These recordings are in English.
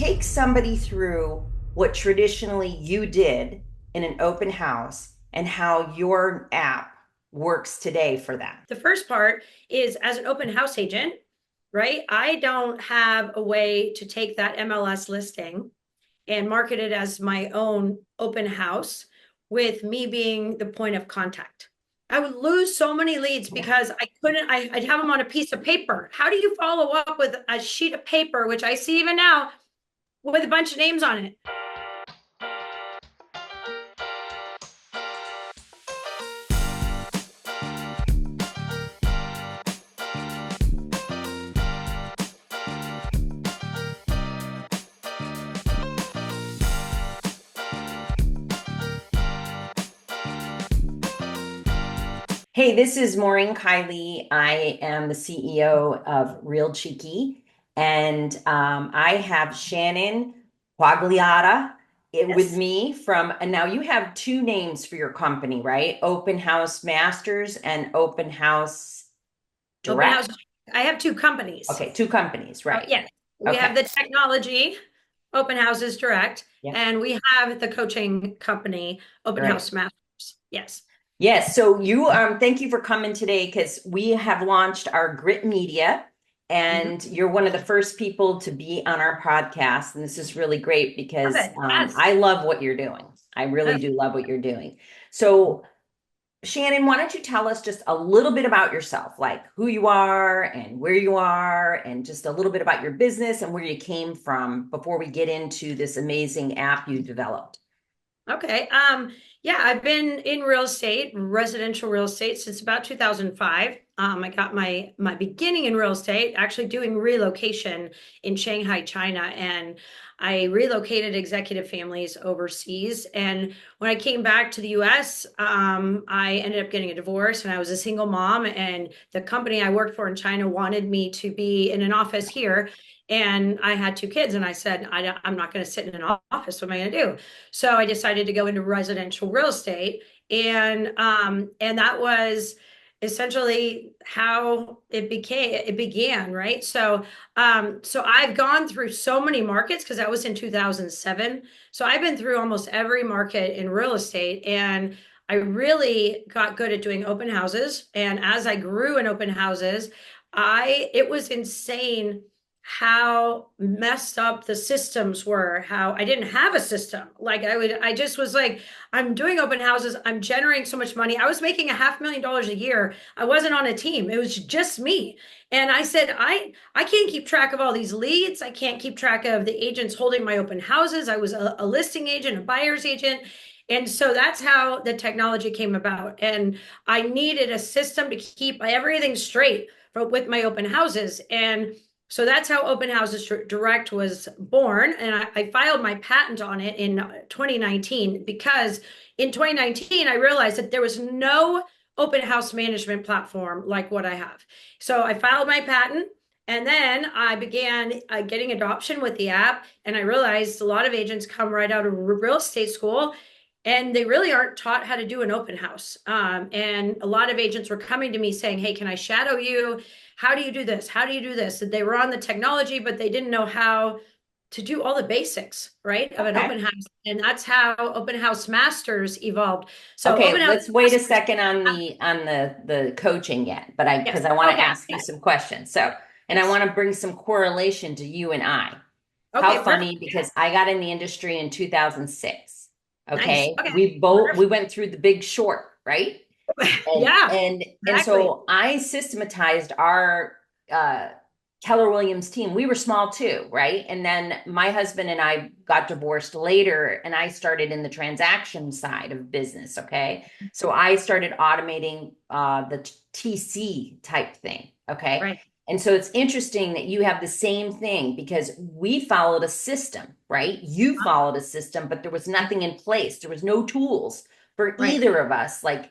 take somebody through what traditionally you did in an open house and how your app works today for them. The first part is as an open house agent, right? I don't have a way to take that MLS listing and market it as my own open house with me being the point of contact. I would lose so many leads because I'd have them on a piece of paper. How do you follow up with a sheet of paper, which I see even now, with a bunch of names on it? Hey, this is Maureen Kiely. I am the CEO of RealCheeky, and I have Shannon Quagliata with Yes. me and now you have two names for your company, right? Open House Masters and Open House Open Direct. house. I have two companies. Okay, two companies, Oh, right? yeah. We have Okay. the technology, Open Houses Direct, Yeah. and we have the coaching company, Open Right. House Masters. Yes. Yes, so you thank you for coming today because we have launched our Grit Media Mhm. and you're one of the first people to be on our podcast. And this is really great Love because it. Yes. I love what you're doing. I really Yes. do love what you're doing. So, Shannon, why don't you tell us just a little bit about yourself, like who you are and where you are, and just a little bit about your business and where you came from before we get into this amazing app you developed. Okay. Yeah, I've been in real estate, residential real estate since about 2005. I got my beginning in real estate actually doing relocation in Shanghai, China, and I relocated executive families overseas. And when I came back to the US, I ended up getting a divorce and I was a single mom. And the company I worked for in China wanted me to be in an office here. And I had two kids, and I said, I'm not going to sit in an office. What am I going to do? So I decided to go into residential real estate, and that was essentially how it began, right? So I've gone through so many markets because that was in 2007. So I've been through almost every market in real estate, and I really got good at doing open houses. And as I grew in open houses, I it was insane how messed up the systems were, how I didn't have a system. Like I just was like, I'm doing open houses, I'm generating so much money. I was making $500,000 a year. I wasn't on a team. It was just me. And I said, I can't keep track of all these leads. I can't keep track of the agents holding my open houses. I was a listing agent, a buyer's agent. And so that's how the technology came about. And I needed a system to keep everything straight with my open houses. And so that's how Open Houses Direct was born. And I filed my patent on it in 2019 because in 2019, I realized that there was no open house management platform like what I have. So I filed my patent. And then I began getting adoption with the app. And I realized a lot of agents come right out of real estate school and they really aren't taught how to do an open house. And a lot of agents were coming to me saying, hey, can I shadow you? How do you do this? How do you do this? And they were on the technology, but they didn't know how to do all the basics, right, of an Okay. open house. And that's how Open House Masters evolved. So Open Okay, House let's wait a Masters, second on the coaching yet, but yes, because I want to okay, ask you some questions. So, and I yes, want to bring some correlation to you and I. okay, How perfect, funny because I got in the industry in 2006. nice, Okay, okay, we wonderful. went through the Big Short, right? And Yeah, and and exactly. so I systematized our uh Keller Williams team. We were small too, right? And then my husband and I got divorced later and I started in the transaction side of business, okay? So I started automating the TC type thing, okay? Right. And so it's interesting that you have the same thing because we followed a system, right? You followed a system, but there was nothing in place. There was no tools for Right. either of us. I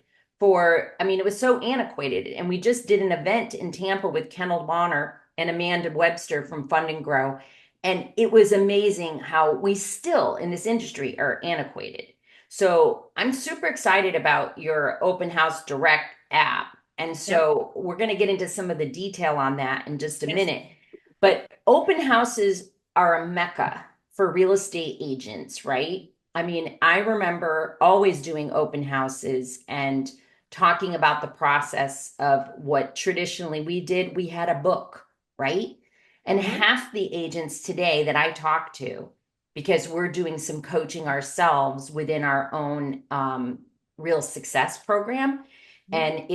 mean, it was so antiquated. And we just did an event in Tampa with Kendall Bonner and Amanda Webster from Fund and Grow. And it was amazing how we still in this industry are antiquated. So I'm super excited about your Open House Direct app. And Yep. so we're going to get into some of the detail on that in just a Yes. minute. But open houses are a mecca for real estate agents, right? I mean, I remember always doing open houses and talking about the process of what traditionally we did. We had a book, right? And Hmm. half the agents today that I talk to, because we're doing some coaching ourselves within our own real success program, and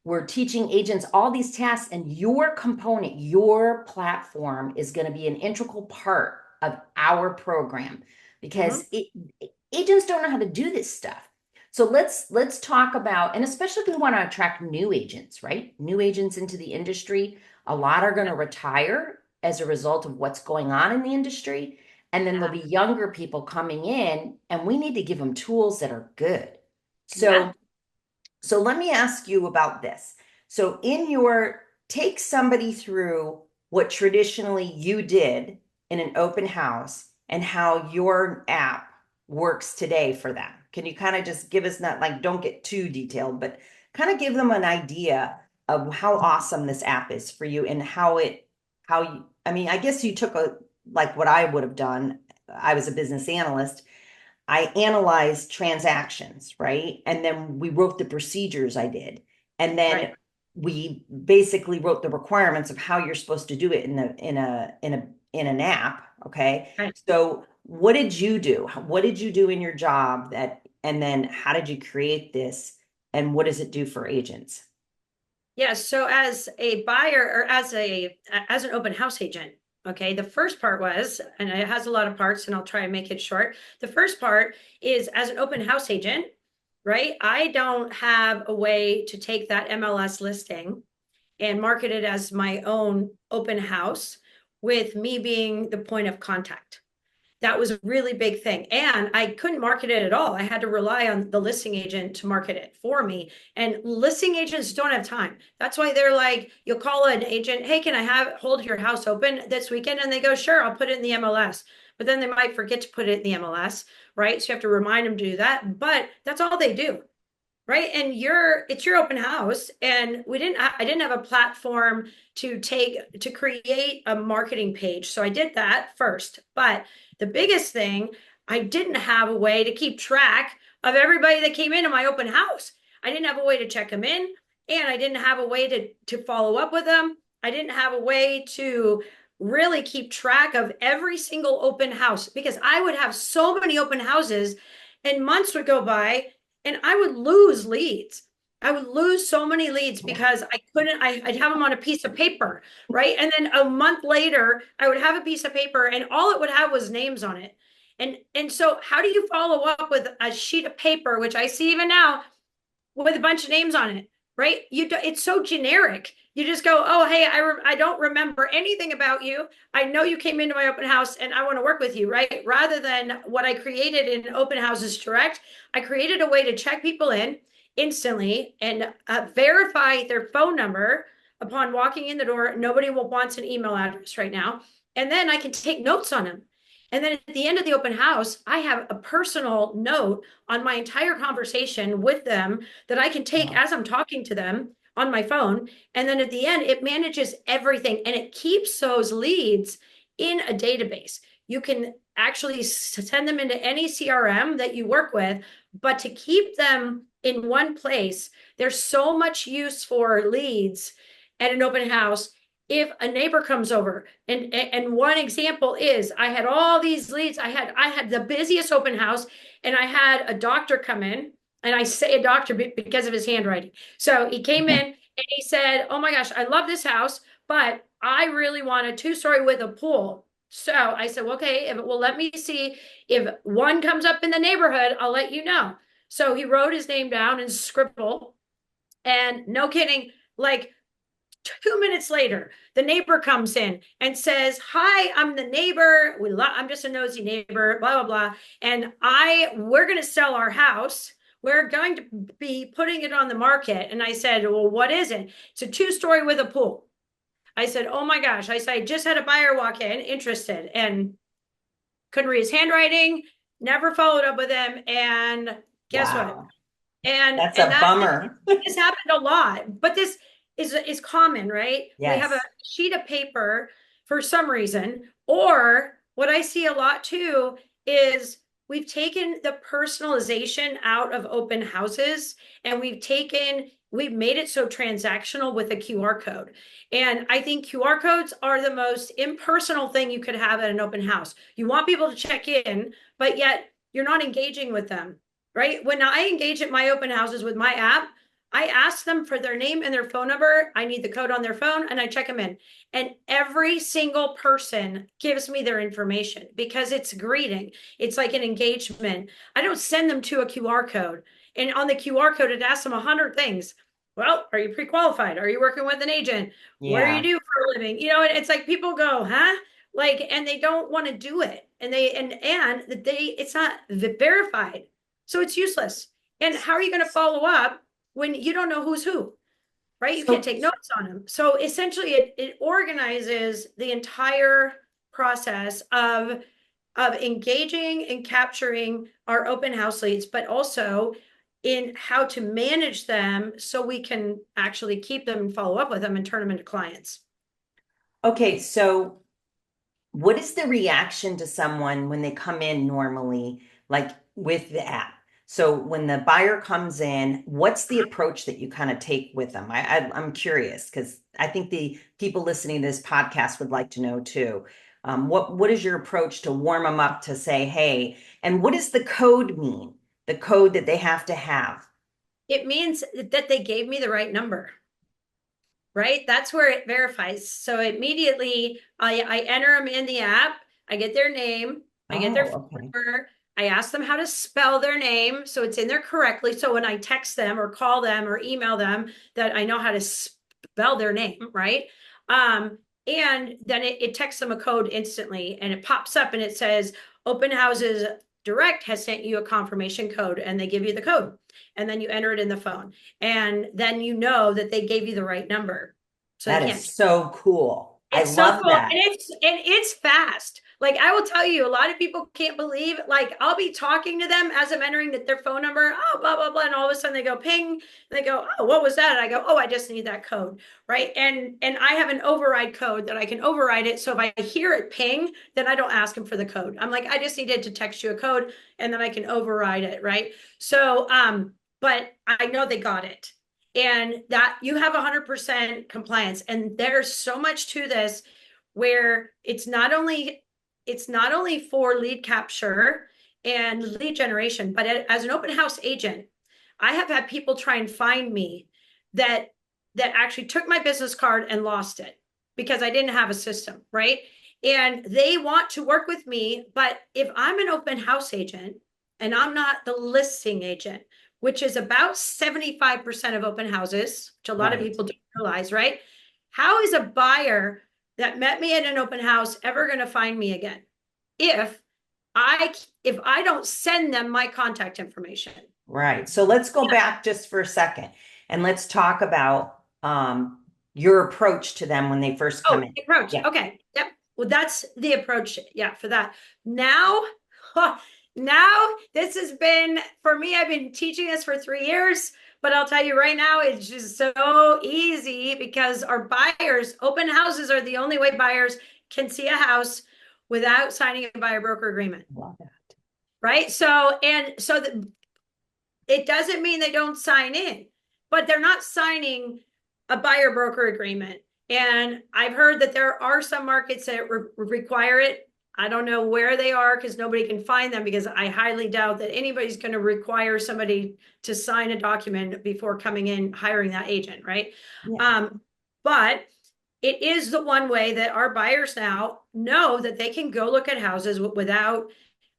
we're teaching agents all these tasks, and your component, your platform is going to be an integral part of our program Hmm. because agents don't know how to do this stuff. So let's talk about, and especially if we want to attract new agents, right? New agents into the industry. A lot are going to retire as a result of what's going on in the industry. And then there'll Yeah. be younger people coming in, and we need to give them tools that are good. Yeah. So let me ask you about this. So in your take somebody through what traditionally you did in an open house and how your app works today for them. Can you kind of just give us, not like, don't get too detailed, but kind of give them an idea of how awesome this app is for you and how you, I mean, I guess you took like what I would have done. I was a business analyst. I analyzed transactions, right? And then we wrote the procedures I did. And Right. then we basically wrote the requirements of how you're supposed to do it in an app, okay? Right. So what did you do? What did you do in your job that, and then how did you create this and what does it do for agents? Yeah, so as a buyer or as an open house agent, okay, the first part was, and it has a lot of parts, and I'll try and make it short. The first part is as an open house agent, right? I don't have a way to take that MLS listing and market it as my own open house with me being the point of contact. That was a really big thing. And I couldn't market it at all. I had to rely on the listing agent to market it for me. And listing agents don't have time. That's why they're like, you'll call an agent, hey, can I have hold your house open this weekend? And they go, sure, I'll put it in the MLS. But then they might forget to put it in the MLS, right? So you have to remind them to do that. But that's all they do, right? And it's your open house, and I didn't have a platform to create a marketing page, so I did that first. But the biggest thing, I didn't have a way to keep track of everybody that came into my open house. I didn't have a way to check them in, and I didn't have a way to follow up with them. I didn't have a way to really keep track of every single open house, because I would have so many open houses and months would go by and I would lose leads. I would lose so many leads Yeah. because I'd have them on a piece of paper, right? And then a month later, I would have a piece of paper and all it would have was names on it. And so how do you follow up with a sheet of paper, which I see even now, with a bunch of names on it, right? It's so generic. You just go, oh, hey, I don't remember anything about you. I know you came into my open house and I want to work with you, right? Rather than what I created in Open Houses Direct, I created a way to check people in instantly and verify their phone number upon walking in the door. Nobody wants an email address right now. And then I can take notes on them. And then at the end of the open house, I have a personal note on my entire conversation with them that I can take Wow. as I'm talking to them on my phone. And then at the end, it manages everything and it keeps those leads in a database. You can actually send them into any CRM that you work with, but to keep them in one place, there's so much use for leads at an open house. If a neighbor comes over, and one example is I had all these leads, I had the busiest open house, and I had a doctor come in, and I say a doctor because of his handwriting. So he came in and he said, oh my gosh, I love this house, but I really want a two-story with a pool. So I said, well, okay, if it will let me see if one comes up in the neighborhood, I'll let you know. So he wrote his name down in scribble, and no kidding, like 2 minutes later, the neighbor comes in and says, hi, I'm the neighbor. I'm just a nosy neighbor, blah, blah, blah. And we're going to sell our house. We're going to be putting it on the market. And I said, well, what is it? It's a two-story with a pool. I said, oh my gosh. I said, I just had a buyer walk in interested and couldn't read his handwriting, never followed up with him. And guess what? Wow. and That's and a that bummer. this happened a lot, but this is common, right? We have a Yes. sheet of paper for some reason, or what I see a lot too is we've taken the personalization out of open houses, and we've made it so transactional with a QR code. And I think QR codes are the most impersonal thing you could have at an open house. You want people to check in, but yet you're not engaging with them, right? When I engage at my open houses with my app, I ask them for their name and their phone number. I need the code on their phone and I check them in. And every single person gives me their information because it's greeting. It's like an engagement. I don't send them to a QR code. And on the QR code, it asks them 100 things. Well, are you pre-qualified? Are you working with an agent? What do you Yeah. do for a living? It's like people go, huh? Like, and they don't want to do it. And it's not verified. So it's useless. And how are you going to follow up when you don't know who's who? Right? You can't So take notes on them. So essentially, it organizes the entire process of engaging and capturing our open house leads, but also in how to manage them so we can actually keep them and follow up with them and turn them into clients. okay, so what is the reaction to someone when they come in normally, like with the app? So when the buyer comes in, what's the approach that you kind of take with them? I'm curious because I think the people listening to this podcast would like to know too. What is your approach to warm them up to say, hey, and what does the code mean? The code that they have to have. It means that they gave me the right number, right? That's where it verifies. So immediately I enter them in the app, I get their name, I get their Oh, phone okay. number, I ask them how to spell their name so it's in there correctly. So when I text them or call them or email them, that I know how to spell their name, right? And then it texts them a code instantly and it pops up and it says, Open Houses Direct has sent you a confirmation code, and they give you the code. And then you enter it in the phone. And then you know that they gave you the right number. So they That can't. is so cool. I It's so love cool. And that. it's fast. Like I will tell you, a lot of people can't believe, like I'll be talking to them as I'm entering their phone number, oh, blah, blah, blah. And all of a sudden they go ping, and they go, oh, what was that? And I go, oh, I just need that code. Right. And I have an override code that I can override it. So if I hear it ping, then I don't ask them for the code. I'm like, I just needed to text you a code and then I can override it. Right. So but I know they got it. And that you have 100% compliance. And there's so much to this where it's not only for lead capture and lead generation, but as an open house agent, I have had people try and find me that actually took my business card and lost it because I didn't have a system, right? And they want to work with me, but if I'm an open house agent and I'm not the listing agent, which is about 75% of open houses, which a lot of Right. people don't realize, right? How is a buyer that met me at an open house ever going to find me again if I don't send them my contact information? Right. So let's go back just for a second and let's talk about your approach to them when they first come Oh, in. the approach. Yeah. Okay. Yep. Well, that's the approach. Yeah, for that. Now, now this has been for me. I've been teaching this for 3 years, but I'll tell you right now, it's just so easy because our buyers, open houses are the only way buyers can see a house without signing a buyer broker agreement. Love that. Right. So it doesn't mean they don't sign in, but they're not signing a buyer broker agreement. And I've heard that there are some markets that require it. I don't know where they are because nobody can find them, because I highly doubt that anybody's going to require somebody to sign a document before coming in, hiring that agent, right? Yeah. But it is the one way that our buyers now know that they can go look at houses without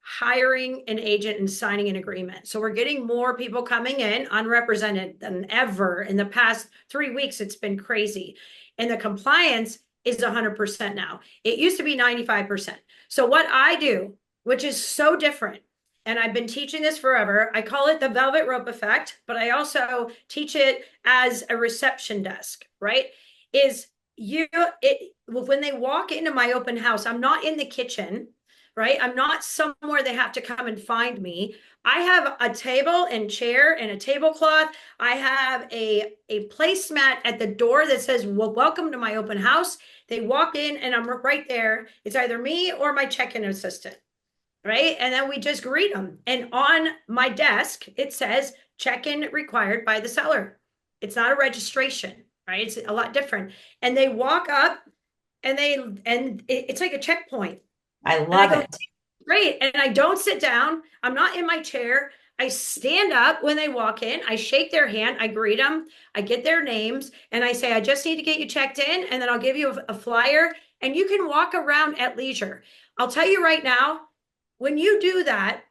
hiring an agent and signing an agreement. So we're getting more people coming in unrepresented than ever. In the past 3 weeks, it's been crazy. And the compliance is 100% now. It used to be 95%. So what I do, which is so different, and I've been teaching this forever, I call it the velvet rope effect, but I also teach it as a reception desk, right? Is when they walk into my open house, I'm not in the kitchen, right? I'm not somewhere they have to come and find me. I have a table and chair and a tablecloth. I have a placemat at the door that says, well, welcome to my open house. They walk in and I'm right there. It's either me or my check-in assistant, right? And then we just greet them. And on my desk, it says check-in required by the seller. It's not a registration, right? It's a lot different. And they walk up and it's like a checkpoint. I And I love go, it. great. And I don't sit down. I'm not in my chair. I stand up when they walk in. I shake their hand. I greet them. I get their names and I say, I just need to get you checked in. And then I'll give you a flyer and you can walk around at leisure. I'll tell you right now, when you do that,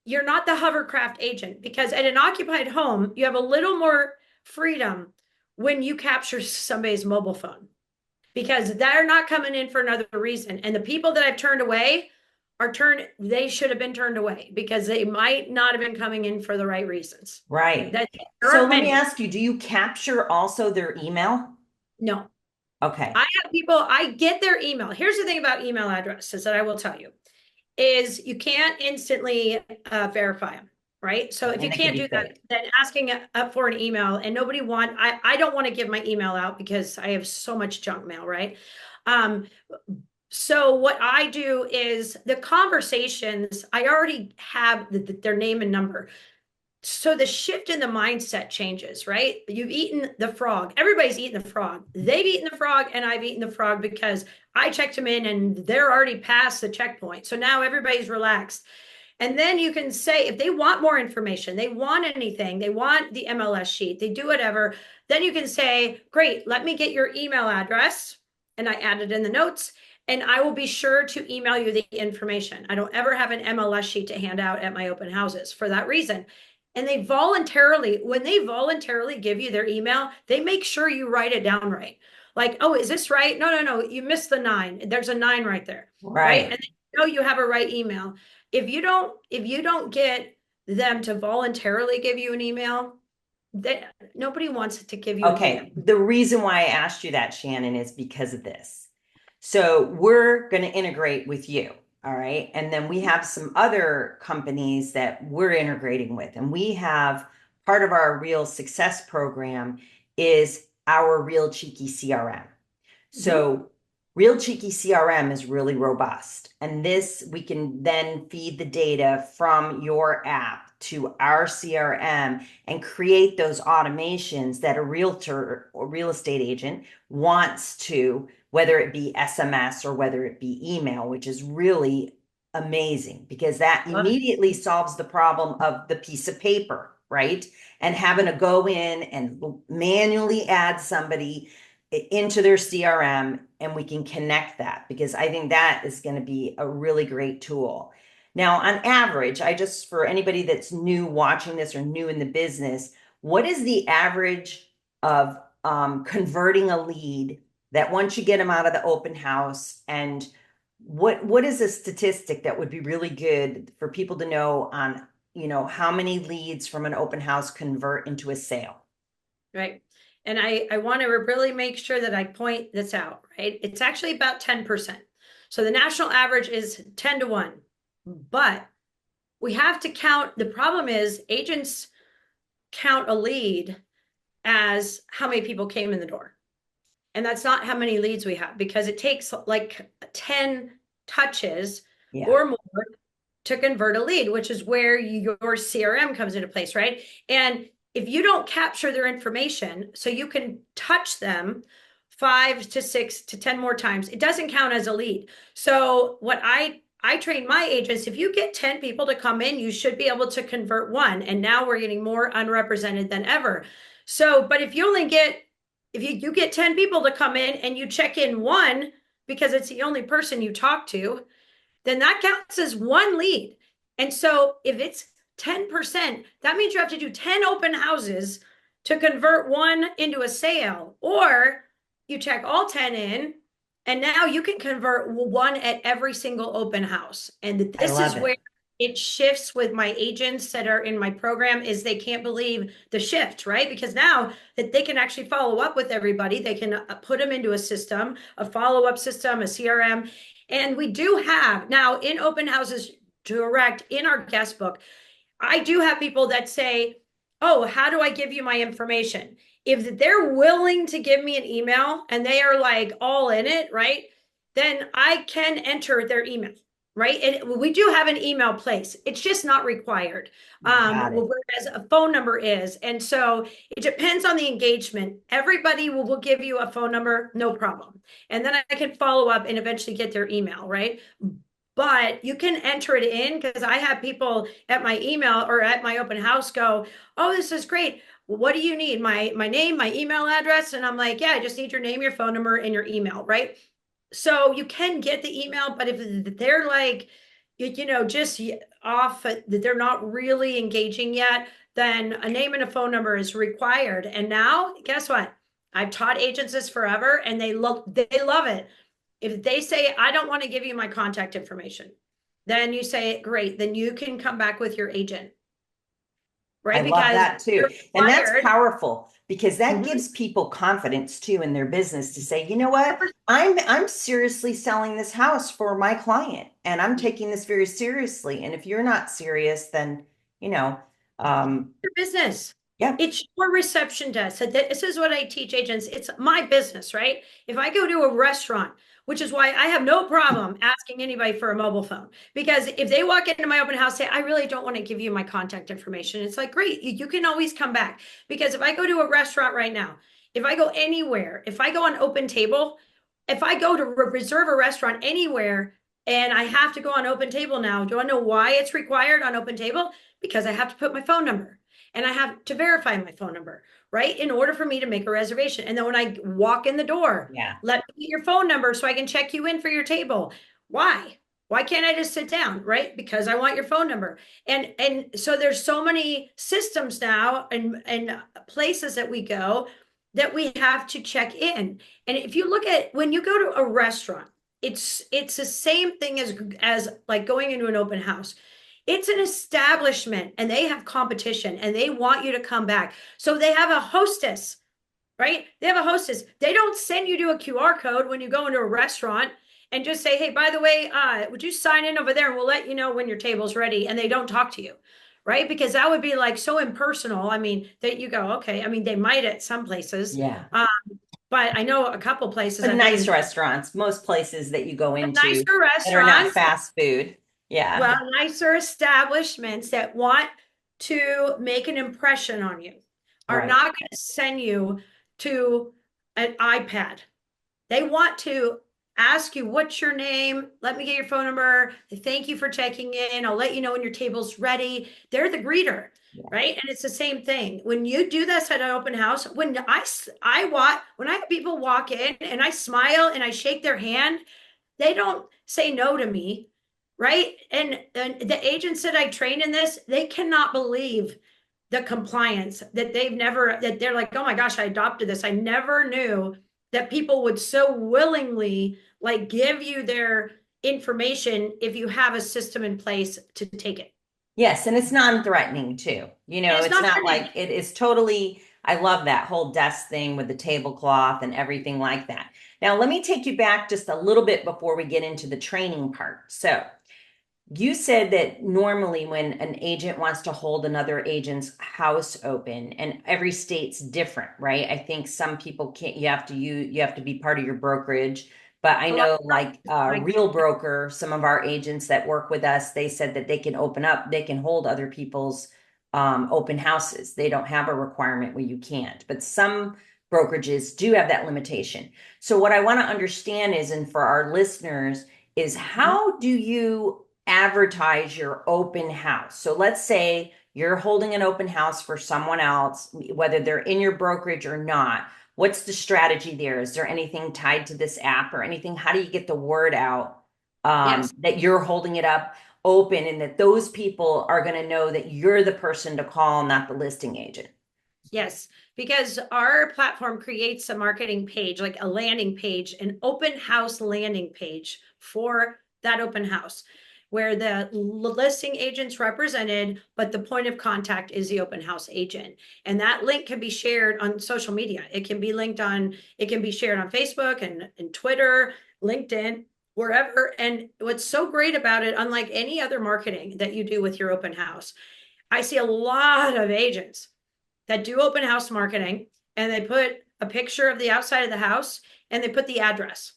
you're not the hovercraft agent because at an occupied home, you have a little more freedom when you capture somebody's mobile phone because they're not coming in for another reason. And the people that I've turned away they should have been turned away because they might not have been coming in for the right reasons. Right. That there So aren't let me many. ask you, do you capture also their email? No. Okay. I have people, I get their email. Here's the thing about email addresses that I will tell you is you can't instantly verify them, right? So if you And they could can't be do that, fake. then asking up for an email and I don't want to give my email out because I have so much junk mail, right? Um, so what I do is the conversations, I already have their name and number. So the shift in the mindset changes, right? You've eaten the frog. Everybody's eaten the frog. They've eaten the frog, and I've eaten the frog because I checked them in and they're already past the checkpoint. So now everybody's relaxed. And then you can say, if they want more information, they want anything, they want the MLS sheet, they do whatever, then you can say, great, let me get your email address. And I add it in the notes, and I will be sure to email you the information. I don't ever have an MLS sheet to hand out at my open houses for that reason. And when they voluntarily give you their email, they make sure you write it down right. Like, oh, is this right? No, no, no, you missed the 9. There's a 9 right there, right? And Right. they know you have a right email. If you don't get them to voluntarily give you an email, nobody wants to give you an email. Okay. The reason why I asked you that, Shannon, is because of this. So we're going to integrate with you. All right. And then we have some other companies that we're integrating with. And we have part of our Real Success program is our RealCheeky CRM. Mhm. So RealCheeky CRM is really robust. And this, we can then feed the data from your app to our CRM and create those automations that a realtor or real estate agent wants to, whether it be SMS or whether it be email, which is really amazing because that Love it. immediately solves the problem of the piece of paper, right? And having to go in and manually add somebody into their CRM and we can connect that because I think that is going to be a really great tool. Now, on average, for anybody that's new watching this or new in the business, what is the average of converting a lead that once you get them out of the open house, and what is a statistic that would be really good for people to know on, how many leads from an open house convert into a sale? Right. And I want to really make sure that I point this out, right? It's actually about 10%. So the national average is 10 to 1. But we have to count. The problem is agents count a lead as how many people came in the door. And that's not how many leads we have because it takes like 10 touches Yeah, or more to convert a lead, which is where your CRM comes into place, right? And if you don't capture their information so you can touch them 5 to 6 to 10 more times, it doesn't count as a lead. So what I train my agents, if you get 10 people to come in, you should be able to convert one. And now we're getting more unrepresented than ever. So, but if you get 10 people to come in and you check in one because it's the only person you talk to, then that counts as one lead. And so if it's 10%, that means you have to do 10 open houses to convert one into a sale, or you check all 10 in, and now you can convert one at every single open house. And I this is love it. where it shifts with my agents that are in my program is they can't believe the shift, right? Because now that they can actually follow up with everybody, they can put them into a system, a follow-up system, a CRM. And we do have now in open houses direct in our guest book, I do have people that say, oh, how do I give you my information? if they're willing to give me an email and they are like all in it, right? Then I can enter their email, right? And we do have an email place. It's just not required. Got it. Whereas a phone number is. And so it depends on the engagement. Everybody will give you a phone number, no problem. And then I can follow up and eventually get their email, right? But you can enter it in, because I have people at my email or at my open house go, "Oh, this is great. What do you need? My name, my email address?" And I'm like, "Yeah, I just need your name, your phone number, and your email," right? So you can get the email, but if they're like, just off, that they're not really engaging yet, then a name and a phone number is required. And now, guess what? I've taught agents this forever, and they love it. If they say, "I don't want to give you my contact information," then you say, "Great, then you can come back with your agent," I right? love Because that too. you're And that's required. powerful because that Mhm. gives people confidence too in their business to say, you know what? I'm seriously selling this house for my client and I'm taking this very seriously. And if you're not serious, then, you know, um, Your business. yeah, It's your reception desk. So this is what I teach agents. It's my business, right? If I go to a restaurant, which is why I have no problem asking anybody for a mobile phone, because if they walk into my open house, say, "I really don't want to give you my contact information," it's like, great, you can always come back. Because if I go to a restaurant right now, if I go anywhere, if I go on Open Table, if I go to reserve a restaurant anywhere and I have to go on Open Table now, do I know why it's required on Open Table? Because I have to put my phone number and I have to verify my phone number, right? In order for me to make a reservation. And then when I walk in the door, yeah. let me get your phone number so I can check you in for your table. Why? Why can't I just sit down, right? Because I want your phone number. And so there's so many systems now and places that we go that we have to check in. And if you look at when you go to a restaurant, it's the same thing as like going into an open house. It's an establishment and they have competition and they want you to come back. So they have a hostess, right? They have a hostess. They don't send you to a QR code when you go into a restaurant and just say, "Hey, by the way, would you sign in over there and we'll let you know when your table's ready," and they don't talk to you, right? Because that would be like so impersonal. I mean, that you go, okay. I mean, they might at some places, Yeah. but I know a couple places But I've been nice in, restaurants, most places that you go into nicer that are not restaurants. fast food. Yeah. Well, nicer establishments that want to make an impression on you are Right. not going to send you to an iPad. They want to ask you, "What's your name? Let me get your phone number. Thank you for checking in. I'll let you know when your table's ready." They're the greeter, Yeah. right? And it's the same thing. When you do this at an open house, when I have people walk in and I smile and I shake their hand, they don't say no to me, right? And the agents that I train in this, they cannot believe the compliance that that they're like, "Oh my gosh, I adopted this. I never knew that people would so willingly like give you their information if you have a system in place to take it." Yes, and it's non-threatening too. And it's It's not not threatening. like it is totally, I love that whole desk thing with the tablecloth and everything like that. Now, let me take you back just a little bit before we get into the training part. So, you said that normally when an agent wants to hold another agent's house open, and every state's different, right? I think some people can't, you have to be part of your brokerage. But I A lot know like like, Real Broker, some of our agents that work with us, they said that they can open up, they can hold other people's open houses. They don't have a requirement where you can't, but some brokerages do have that limitation. So what I want to understand is, and for our listeners, is how do you advertise your open house? So let's say you're holding an open house for someone else, whether they're in your brokerage or not. What's the strategy there? Is there anything tied to this app or anything? How do you get the word out yes. that you're holding it up open and that those people are going to know that you're the person to call, not the listing agent? Yes, because our platform creates a marketing page, like a landing page, an open house landing page for that open house, where the listing agent's represented, but the point of contact is the open house agent. And that link can be shared on social media. It can be shared on Facebook and Twitter, LinkedIn, wherever. And what's so great about it, unlike any other marketing that you do with your open house, I see a lot of agents that do open house marketing and they put a picture of the outside of the house and they put the address.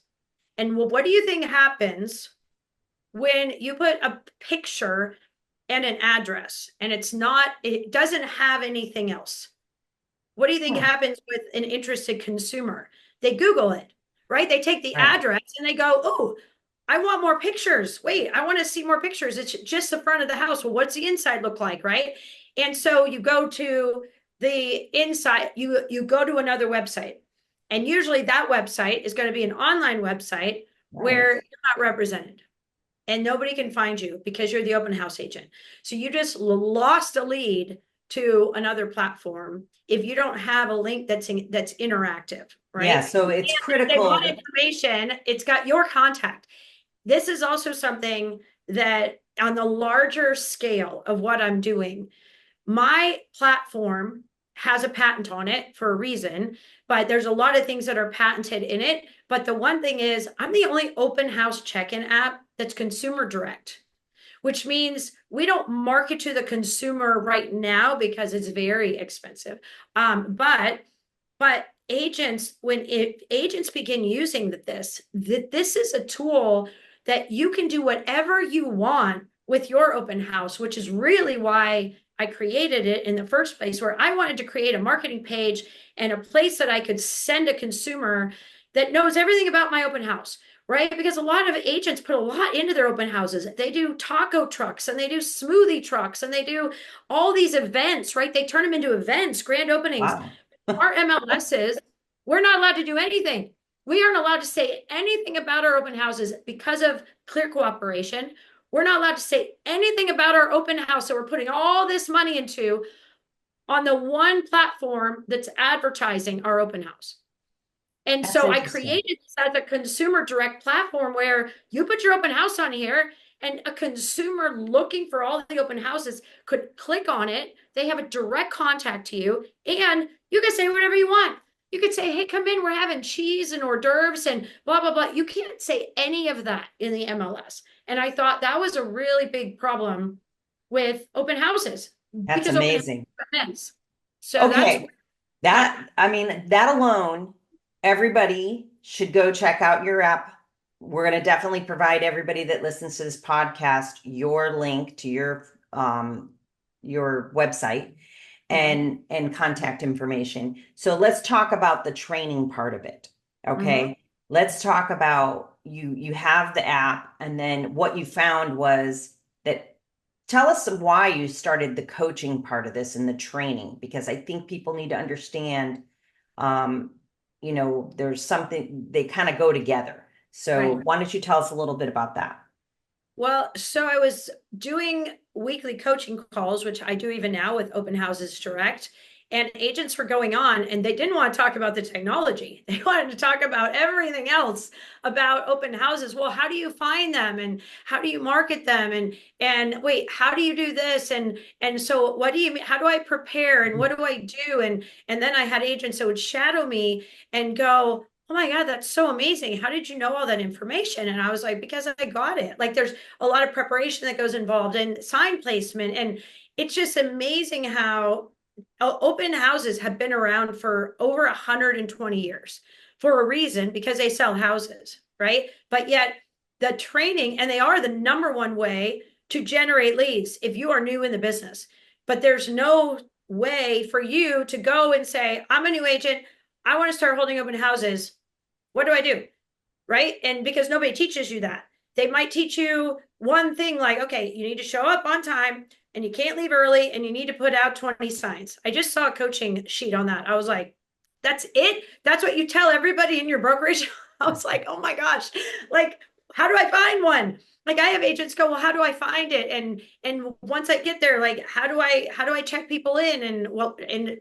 And what do you think happens when you put a picture and an address and it doesn't have anything else? What do you think Hmm. happens with an interested consumer? They Google it, right? They take the Right. address and they go, oh, I want more pictures. Wait, I want to see more pictures. It's just the front of the house. Well, what's the inside look like, right? And so you go to the inside, you go to another website. And usually that website is going to be an online website Right. where you're not represented and nobody can find you because you're the open house agent. So you just lost a lead to another platform if you don't have a link that's interactive, Yeah. right? So it's And if they critical want that, information, it's got your contact. This is also something that on the larger scale of what I'm doing, my platform has a patent on it for a reason, but there's a lot of things that are patented in it. But the one thing is, I'm the only open house check-in app that's consumer direct, which means we don't market to the consumer right now because it's very expensive. But agents, agents begin using this is a tool that you can do whatever you want with your open house, which is really why I created it in the first place, where I wanted to create a marketing page and a place that I could send a consumer that knows everything about my open house, right? Because a lot of agents put a lot into their open houses. They do taco trucks and they do smoothie trucks and they do all these events, right? They turn them into events, grand openings. wow. Our MLSs, we're not allowed to do anything. We aren't allowed to say anything about our open houses because of clear cooperation. We're not allowed to say anything about our open house that we're putting all this money into on the one platform that's advertising our open house. And That's so I interesting. created this as a consumer direct platform where you put your open house on here and a consumer looking for all the open houses could click on it. They have a direct contact to you and you can say whatever you want. You could say, hey, come in, we're having cheese and hors d'oeuvres and blah, blah, blah. You can't say any of that in the MLS. And I thought that was a really big problem with open houses That's because open amazing. houses are events. So that's, Okay. yeah. I mean, that alone, everybody should go check out your app. We're going to definitely provide everybody that listens to this podcast your link to your website Mhm, and contact information. So let's talk about the training part of it. mhm. Okay. Let's talk about you have the app and then what you found was that tell us why you started the coaching part of this and the training, because I think people need to understand, um, there's something they kind of go together. So Right. why don't you tell us a little bit about that? Well, so I was doing weekly coaching calls, which I do even now with Open Houses Direct, and agents were going on and they didn't want to talk about the technology. They wanted to talk about everything else about open houses. Well, how do you find them and how do you market them and wait, how do you do this and so what do you mean? How do I prepare and what do I do? And then I had agents that would shadow me and go, oh my God, that's so amazing. How did you know all that information? And I was like, because I got it. Like there's a lot of preparation that goes involved and sign placement. And it's just amazing how open houses have been around for over 120 years for a reason because they sell houses, right? But yet the training, and they are the number one way to generate leads if you are new in the business. But there's no way for you to go and say, I'm a new agent. I want to start holding open houses. What do I do? Right? And because nobody teaches you that, they might teach you one thing like, okay, you need to show up on time and you can't leave early and you need to put out 20 signs. I just saw a coaching sheet on that. I was like, that's it? That's what you tell everybody in your brokerage? I was like, oh my gosh, like, how do I find one? Like I have agents go, well, how do I find it? And once I get there, like, how do I check people in? And well, and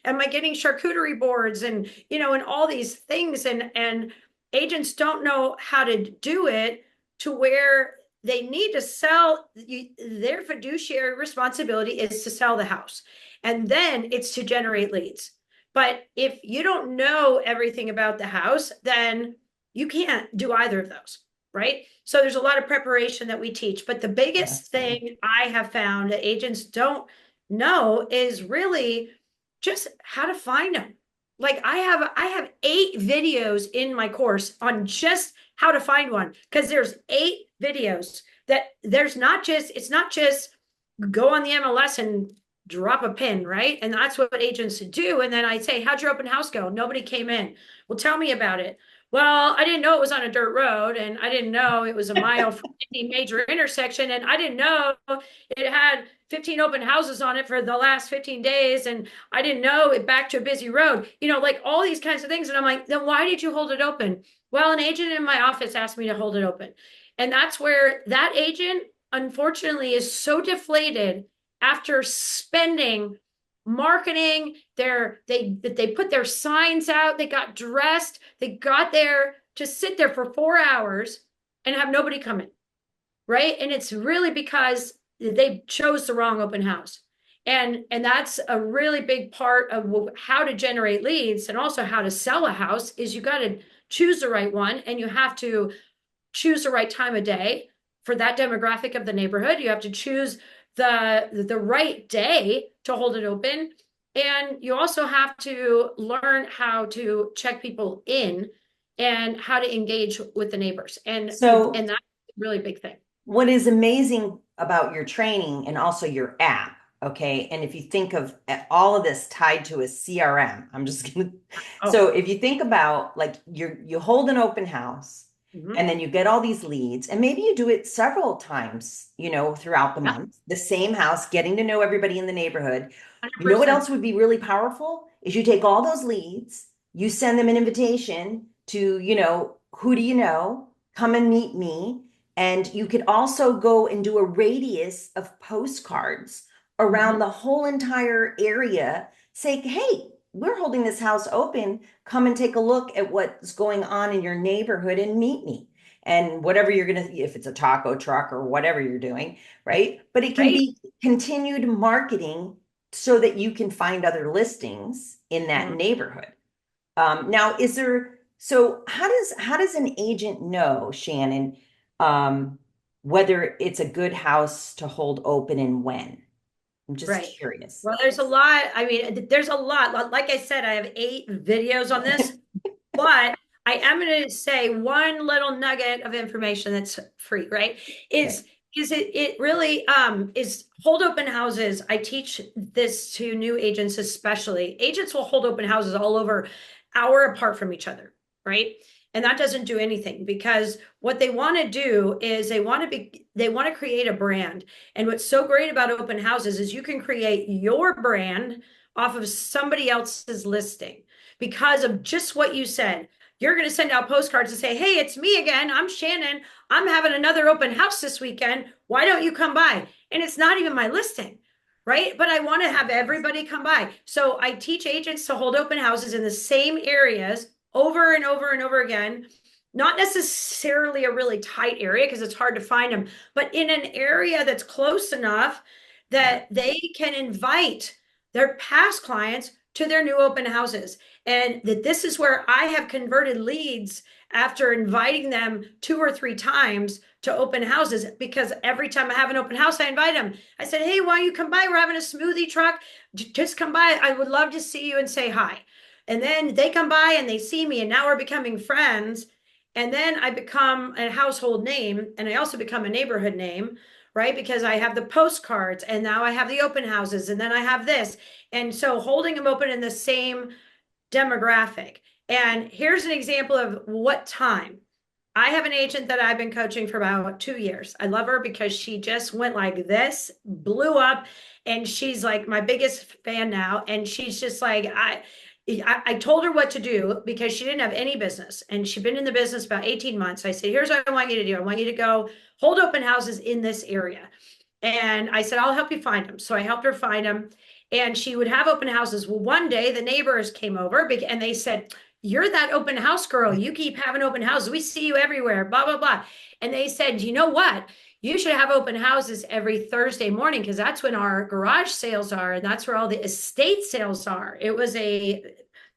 am I getting charcuterie boards and and all these things and agents don't know how to do it to where they need to sell. Their fiduciary responsibility is to sell the house and then it's to generate leads. But if you don't know everything about the house, then you can't do either of those, right? So there's a lot of preparation that we teach. But the biggest Absolutely. thing I have found that agents don't know is really just how to find them. Like I have 8 videos in my course on just how to find one, because there's 8 videos that there's not just it's not just go on the MLS and drop a pin, right? And that's what agents do. And then I say, how'd your open house go? Nobody came in. Well, tell me about it. Well, I didn't know it was on a dirt road, and I didn't know it was a mile from any major intersection, and I didn't know it had 15 open houses on it for the last 15 days, and I didn't know it back to a busy road, like all these kinds of things. And I'm like, then why did you hold it open? Well, an agent in my office asked me to hold it open. And that's where that agent, unfortunately, is so deflated after spending marketing they put their signs out, they got dressed, they got there to sit there for 4 hours and have nobody come in, right? And it's really because they chose the wrong open house. And that's a really big part of how to generate leads, and also how to sell a house is you got to choose the right one, and you have to choose the right time of day for that demographic of the neighborhood. You have to choose the right day to hold it open. And you also have to learn how to check people in and how to engage with the neighbors. And So that's a really big thing. what is amazing about your training and also your app, okay? And if you think of all of this tied to a CRM, I'm just gonna, Oh, so if you think about like you hold an open house mhm. and then you get all these leads, and maybe you do it several times, throughout the Yeah, month, the same house, getting to know everybody in the neighborhood. You know what 100%. else would be really powerful? Is you take all those leads, you send them an invitation to, who do you know? Come and meet me. And you could also go and do a radius of postcards around Mhm. the whole entire area. Say, hey, we're holding this house open. Come and take a look at what's going on in your neighborhood and meet me. And whatever you're going to, if it's a taco truck or whatever you're doing, right? But it can Right. be continued marketing so that you can find other listings in that Mhm. neighborhood. Now, so how does an agent know, Shannon, um, whether it's a good house to hold open and when? I'm just Right. curious. Well, there's a lot. I mean, there's a lot. Like I said, I have 8 videos on this. But I am going to say one little nugget of information that's free, right? Okay. Is it really is hold open houses. I teach this to new agents, especially. Agents will hold open houses all over, hour apart from each other, right? And that doesn't do anything, because what they want to do is they want to create a brand. And what's so great about open houses is you can create your brand off of somebody else's listing, because of just what you said. You're going to send out postcards and say, hey, it's me again. I'm Shannon. I'm having another open house this weekend. Why don't you come by? And it's not even my listing, right? But I want to have everybody come by. So I teach agents to hold open houses in the same areas over and over and over again. Not necessarily a really tight area, because it's hard to find them, but in an area that's close enough Yeah. that they can invite their past clients to their new open houses. And that this is where I have converted leads after inviting them 2 or 3 times to open houses, because every time I have an open house, I invite them. I said, hey, why don't you come by? We're having a smoothie truck. Just come by. I would love to see you and say hi. And then they come by and they see me, and now we're becoming friends. And then I become a household name, and I also become a neighborhood name, right? Because I have the postcards, and now I have the open houses, and then I have this. And so holding them open in the same demographic. And here's an example of what time. I have an agent that I've been coaching for about 2 years. I love her because she just went like this, blew up, and she's like my biggest fan now. And she's just like, I told her what to do because she didn't have any business, and she'd been in the business about 18 months. I said, here's what I want you to do. I want you to go hold open houses in this area. And I said, I'll help you find them. So I helped her find them. And she would have open houses. Well, one day the neighbors came over and they said, you're that open house girl. You keep having open houses. We see you everywhere, blah, blah, blah. And they said, you know what? You should have open houses every Thursday morning, because that's when our garage sales are. And that's where all the estate sales are. It was a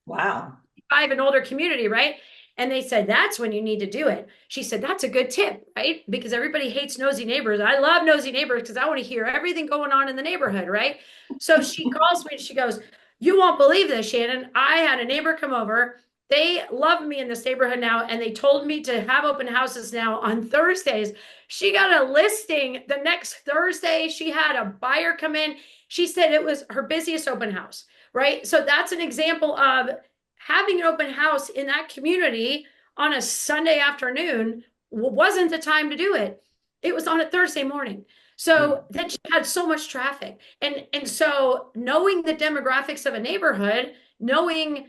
Wow. five and older community, right? And they said, that's when you need to do it. She said, that's a good tip, right? Because everybody hates nosy neighbors. I love nosy neighbors because I want to hear everything going on in the neighborhood, right? So she calls me and she goes, You won't believe this, Shannon. I had a neighbor come over. They love me in this neighborhood now, and they told me to have open houses now on Thursdays. She got a listing the next Thursday. She had a buyer come in. She said it was her busiest open house, right? So that's an example of having an open house in that community on a Sunday afternoon wasn't the time to do it. It was on a Thursday morning. So then she had so much traffic. And so knowing the demographics of a neighborhood, knowing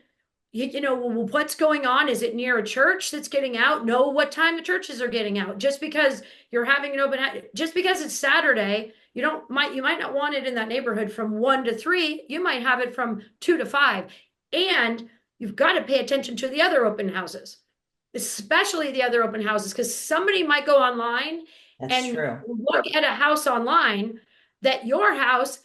what's going on, is it near a church that's getting out? Know what time the churches are getting out. Just because you're having an open just because it's Saturday, you might not want it in that neighborhood from 1 to 3. You might have it from 2 to 5. And you've got to pay attention to the other open houses, especially the other open houses, because somebody might go online That's and true. look at a house online that your house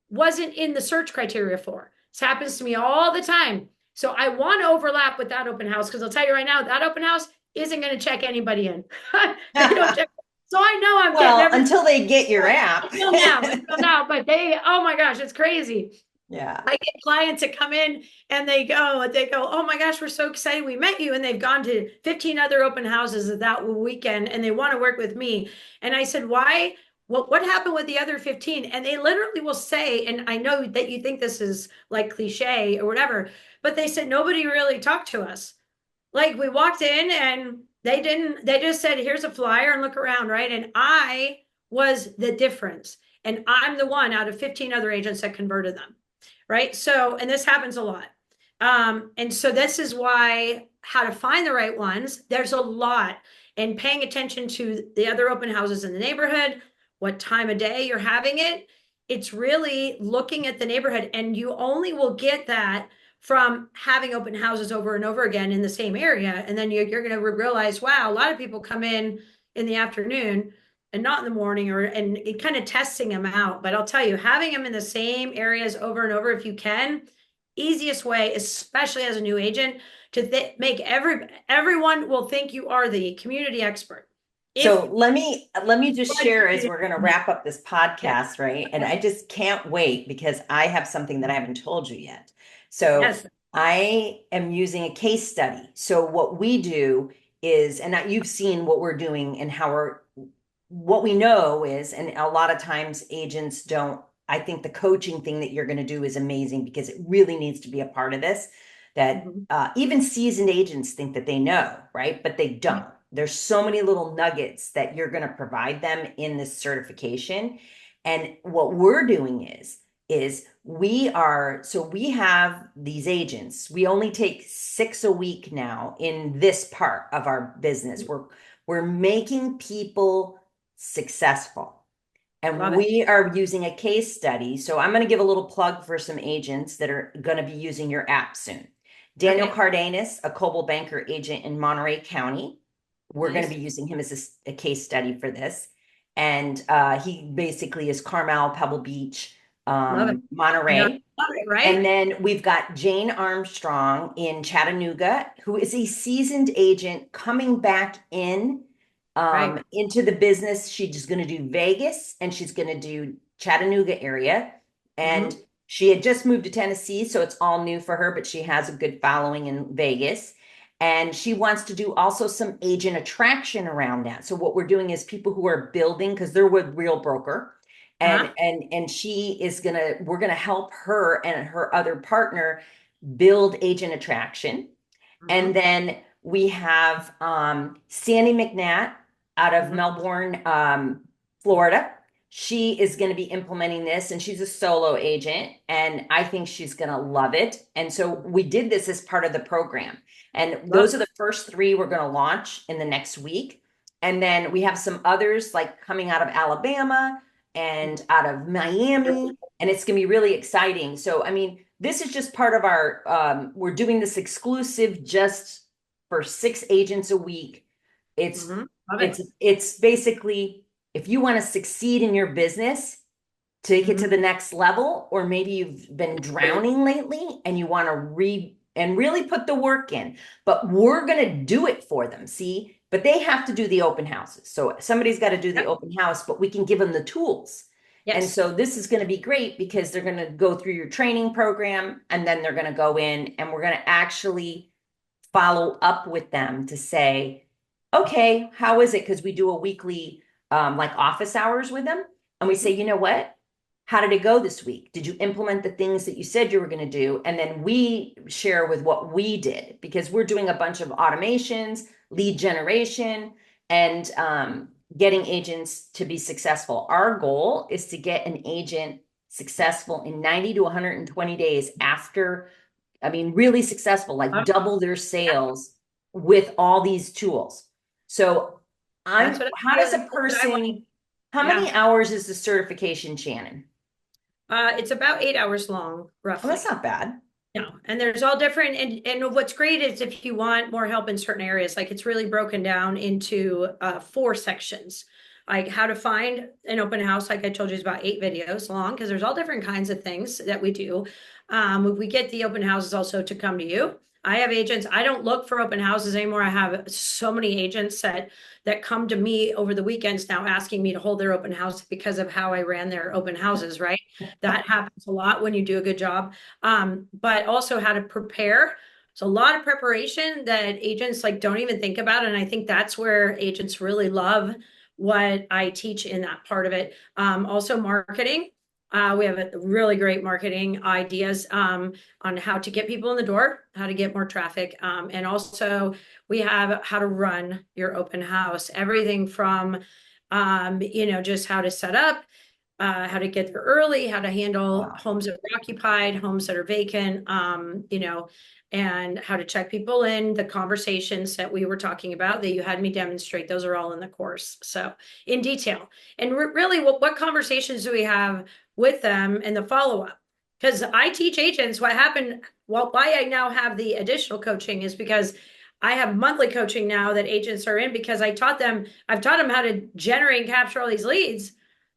wasn't in the search criteria for. This happens to me all the time. So I want to overlap with that open house, because I'll tell you right now, that open house isn't going to check anybody in. They don't check. So I know I'm getting Well, every until they get your app. until now, but oh my gosh, it's crazy. Yeah. I get clients that come in and they go, oh my gosh, we're so excited we met you. And they've gone to 15 other open houses that weekend and they want to work with me. And I said, why? What happened with the other 15? And they literally will say, and I know that you think this is like cliche or whatever, but they said, nobody really talked to us. Like we walked in and they just said, here's a flyer and look around, right? And I was the difference. And I'm the one out of 15 other agents that converted them, right? So, and this happens a lot. And so this is why how to find the right ones. There's a lot, and paying attention to the other open houses in the neighborhood, what time of day you're having it. It's really looking at the neighborhood, and you only will get that from having open houses over and over again in the same area. And then you're going to realize, wow, a lot of people come in the afternoon and not in the morning, and it kind of testing them out. But I'll tell you, having them in the same areas over and over, if you can, easiest way, especially as a new agent, to make everyone will think you are the community expert. So If let me just share as we're going to wrap up this yeah, podcast, right? And I just can't wait because I have something that I haven't told you yet. So yes, I am using a case study. So what we do is, and you've seen what we're doing and how what we know is, and a lot of times agents don't, I think the coaching thing that you're going to do is amazing because it really needs to be a part of this, that mm-hmm. even seasoned agents think that they know, right? But they don't. There's so many little nuggets that you're going to provide them in this certification. And what we're doing is we have these agents. We only take 6 a week now in this part of our business. We're making people successful. And Love it. we are using a case study. So I'm going to give a little plug for some agents that are going to be using your app soon. Daniel Okay, Cardenas, a Coldwell Banker agent in Monterey County. We're going to nice. be using him as a case study for this. And he basically is Carmel, Pebble Beach, Love it. No, Monterey. love it, And right? then we've got Jane Armstrong in Chattanooga, who is a seasoned agent coming back Right. into the business. She's going to do Vegas and she's going to do Chattanooga area. And Mm-hmm. she had just moved to Tennessee, so it's all new for her, but she has a good following in Vegas. And she wants to do also some agent attraction around that. So what we're doing is people who are building, because they're with Real Broker, Uh-huh. and we're gonna help her and her other partner build agent attraction. And Mm-hmm. then we have Sandy McNatt out of Mm-hmm. Melbourne, Florida. She is going to be implementing this, and she's a solo agent, and I think she's going to love it. And so we did this as part of the program. And Love those are the first 3 we're going to launch in the next week. And then we have some others like coming out of Alabama and out of Miami, and it's going to be really exciting. So, I mean, this is just part of we're doing this exclusive just for 6 agents a week. It's Mm-hmm. Love it's it. it's basically if you want to succeed in your business, take it Mm-hmm. to the next level, or maybe you've been drowning lately and you want to really put the work in, but we're going to do it for them. See, but they have to do the open houses. So somebody's got to do the Yep. open house, but we can give them the tools. And Yes. so this is going to be great because they're going to go through your training program and then they're going to go in and we're going to actually follow up with them to say, okay, how is it? Because we do a weekly like office hours with them. And we say, you know what? How did it go this week? Did you implement the things that you said you were going to do? And then we share with what we did because we're doing a bunch of automations, lead generation, and getting agents to be successful. Our goal is to get an agent successful in 90 to 120 days after, I mean, really successful, like Um, double their sales with all these tools. So that's how does a what I want. person, how Yeah. many hours is the certification, Shannon? It's about 8 hours long, Well, that's roughly. not bad. No, and there's all different, and what's great is if you want more help in certain areas, like it's really broken down into 4 sections. Like how to find an open house, like I told you, is about 8 videos long because there's all different kinds of things that we do. We get the open houses also to come to you. I have agents. I don't look for open houses anymore. I have so many agents that come to me over the weekends now asking me to hold their open house because of how I ran their open houses, right? That happens a lot when you do a good job. But also how to prepare. So a lot of preparation that agents like don't even think about. And I think that's where agents really love what I teach in that part of it. Also marketing. We have a really great marketing ideas on how to get people in the door, how to get more traffic. And also we have how to run your open house, everything from, just how to set up, how to get there early, how to handle Wow. homes that are occupied, homes that are vacant, and how to check people in, the conversations that we were talking about that you had me demonstrate, those are all in the course. So in detail. And really, what conversations do we have with them and the follow-up? Because I teach agents what happened, why I now have the additional coaching is because I have monthly coaching now that agents are in because I've taught them how to generate and capture all these leads.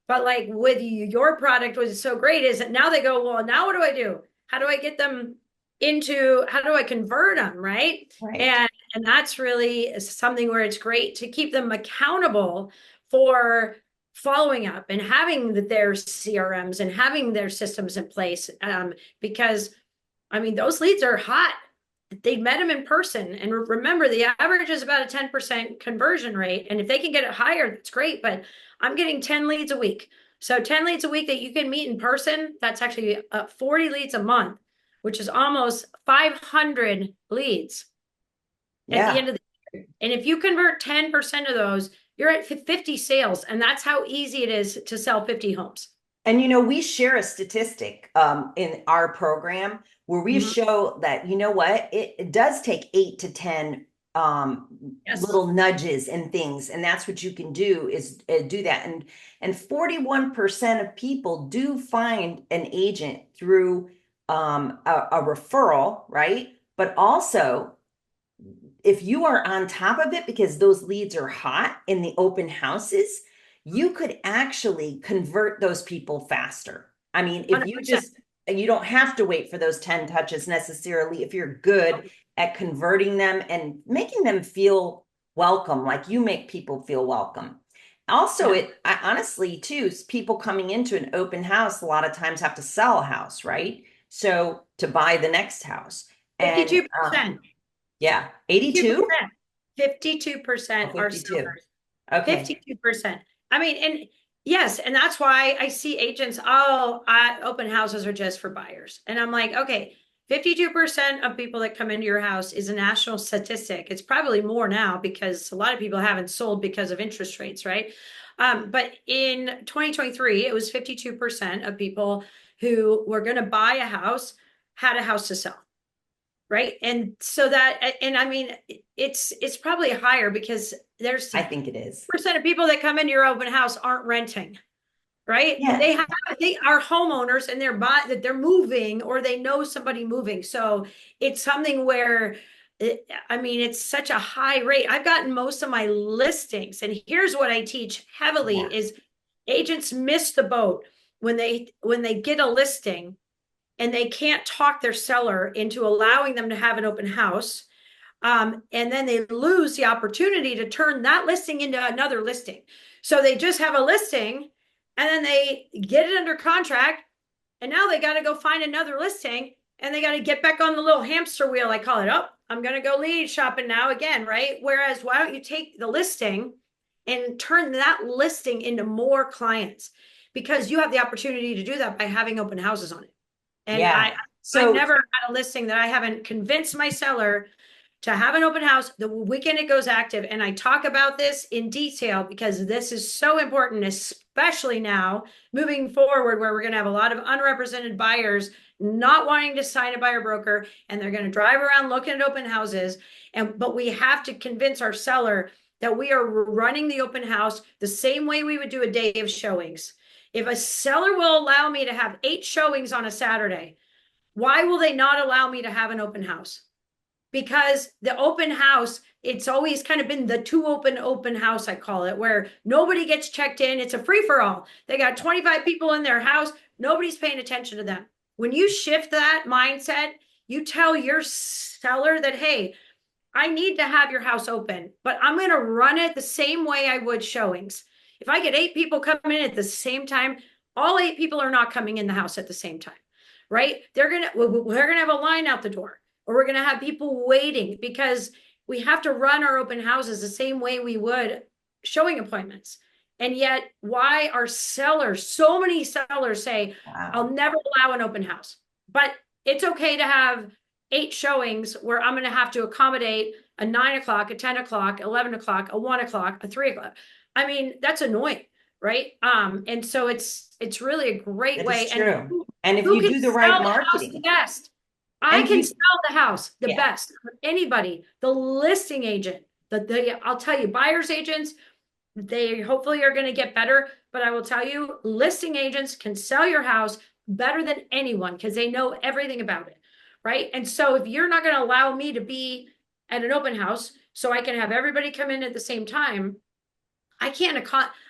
But like with your product was so great is that now they go, well, now what do I do? How do I get them how do I convert them, right? Right. And that's really something where it's great to keep them accountable for following up and having their CRMs and having their systems in place. Because I mean, those leads are hot. They met them in person. And remember, the average is about a 10% conversion rate. And if they can get it higher, that's great. But I'm getting 10 leads a week. So 10 leads a week that you can meet in person, that's actually 40 leads a month, which is almost 500 leads at the Yeah. end of the year. And if you convert 10% of those, you're at 50 sales. And that's how easy it is to sell 50 homes. And we share a statistic in our program where we Mhm. show that, you know what, it does take 8 to 10 Yes. little nudges and things. And that's what you can do is do that. And 41% of people do find an agent through a referral, right? But also if you are on top of it because those leads are hot in the open houses, you could actually convert those people faster. I mean, if you 100%. just, you don't have to wait for those 10 touches necessarily if you're good at converting them and making them feel welcome, like you make people feel welcome. Also, Yeah. I honestly, too, people coming into an open house a lot of times have to sell a house, right? So to buy the next house. And 52%. yeah, 82? 52%. 52% Oh, are 52. sellers. Okay. 52%. I mean, and yes, and that's why I see agents, open houses are just for buyers. And I'm like, okay, 52% of people that come into your house is a national statistic. It's probably more now because a lot of people haven't sold because of interest rates, right? But in 2023, it was 52% of people who were going to buy a house had a house to sell, right? And so that, and I mean, it's probably higher because there's I think it is. percent of people that come into your open house aren't renting, right? Yeah. They are homeowners and that they're moving or they know somebody moving. So it's something where I mean, it's such a high rate. I've gotten most of my listings, and here's what I teach Yeah. heavily is agents miss the boat when they get a listing and they can't talk their seller into allowing them to have an open house. And then they lose the opportunity to turn that listing into another listing. So they just have a listing and then they get it under contract, and now they got to go find another listing, and they got to get back on the little hamster wheel, I call it. Oh, I'm going to go lead shopping now again, right? Whereas, why don't you take the listing and turn that listing into more clients? Because you have the opportunity to do that by having open houses on it. And Yeah. I've So never had a listing that I haven't convinced my seller to have an open house the weekend it goes active. And I talk about this in detail because this is so important, especially now moving forward, where we're going to have a lot of unrepresented buyers not wanting to sign a buyer broker, and they're going to drive around looking at open houses. But we have to convince our seller that we are running the open house the same way we would do a day of showings. If a seller will allow me to have 8 showings on a Saturday, why will they not allow me to have an open house? Because the open house, it's always kind of been the too open house, I call it, where nobody gets checked in. It's a free for all. They got 25 people in their house. Nobody's paying attention to them. When you shift that mindset, you tell your seller that, hey, I need to have your house open, but I'm going to run it the same way I would showings. If I get 8 people coming in at the same time, all 8 people are not coming in the house at the same time, right? They're going to have a line out the door, or we're going to have people waiting, because we have to run our open houses the same way we would showing appointments. And yet, why are sellers, so many sellers say, I'll wow. never allow an open house, but it's okay to have 8 showings where I'm going to have to accommodate a 9 o'clock, a 10 o'clock, 11 o'clock, a 1 o'clock, a 3 o'clock. I mean, that's annoying, right? And so it's really a great That is way. And true. And if who you can do the right sell the house the marketing best? I and can you, sell the house the yeah, best. Anybody, the listing agent, I'll tell you, buyer's agents, they hopefully are going to get better, but I will tell you, listing agents can sell your house better than anyone because they know everything about it, right? And so if you're not going to allow me to be at an open house so I can have everybody come in at the same time, I can't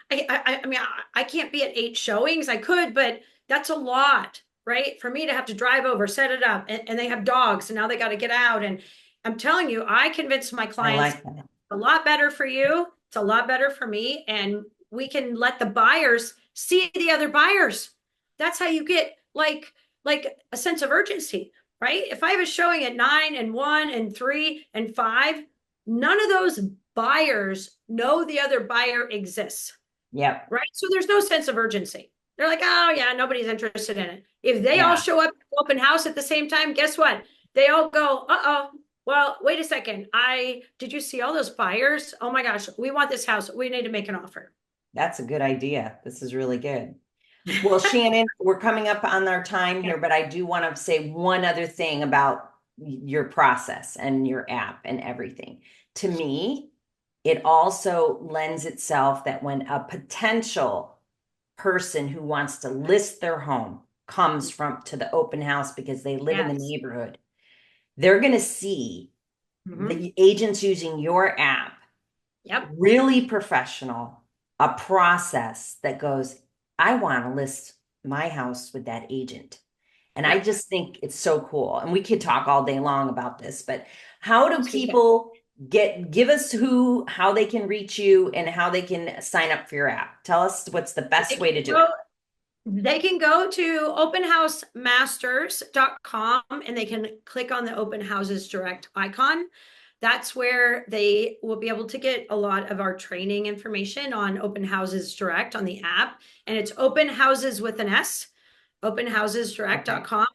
I mean, I can't be at 8 showings. I could, but that's a lot, right? For me to have to drive over, set it up, and they have dogs, and now they got to get out. And I'm telling you, I convinced my I clients like that. a lot better for you. It's a lot better for me. And we can let the buyers see the other buyers. That's how you get like a sense of urgency, right? If I have a showing at 9 and 1 and 3 and 5, none of those buyers know the other buyer exists, Yep. right? So there's no sense of urgency. They're like, oh yeah, nobody's interested in it. If they all Yeah. show up at the open house at the same time, guess what? They all go, uh-oh, well, wait a second. Did you see all those buyers? Oh my gosh, we want this house. We need to make an offer. That's a good idea. This is really good. Well, Shannon, we're coming up on our time here, but I do want to say one other thing about your process and your app and everything. To me, it also lends itself that when a potential person who wants to list their home comes from to the open house because they live in the Yes. neighborhood, they're going to see Mm-hmm. the agents using your app, Yep. really professional, a process that goes, I want to list my house with that agent. And I Yep. just think it's so cool. And we could talk all day long about this, but how do Yes, we can. people give us how they can reach you and how they can sign up for your app? Tell us what's the They best way can to do it. go They can go to openhousemasters.com and they can click on the Open Houses Direct icon. That's where they will be able to get a lot of our training information on Open Houses Direct on the app. And it's Open Houses with an S, Okay. openhousesdirect.com.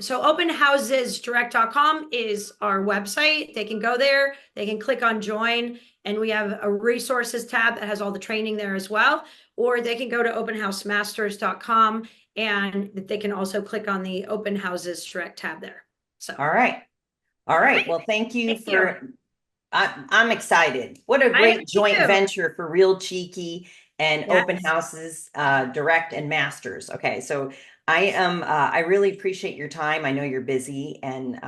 So openhousesdirect.com is our website. They can go there, they can click on join, and we have a resources tab that has all the training there as well. Or they can go to openhousemasters.com and they can also click on the Open Houses Direct tab there. So, All right. All all right. right. Well, thank you Thank you. I'm excited. What a I am great joint too. venture for Real Cheeky and Open Yes. Houses, Direct and Masters. Okay, so I really appreciate your time. I know you're busy, and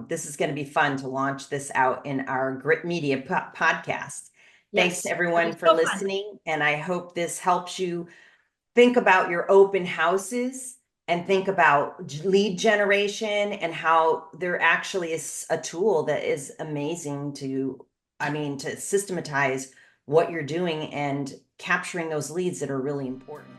this is going to be fun to launch this out in our Grit Media podcast. Thanks to Yes. It'll everyone be for so fun. listening, and I hope this helps you think about your open houses and think about lead generation and how there actually is a tool that is amazing to systematize what you're doing and capturing those leads that are really important.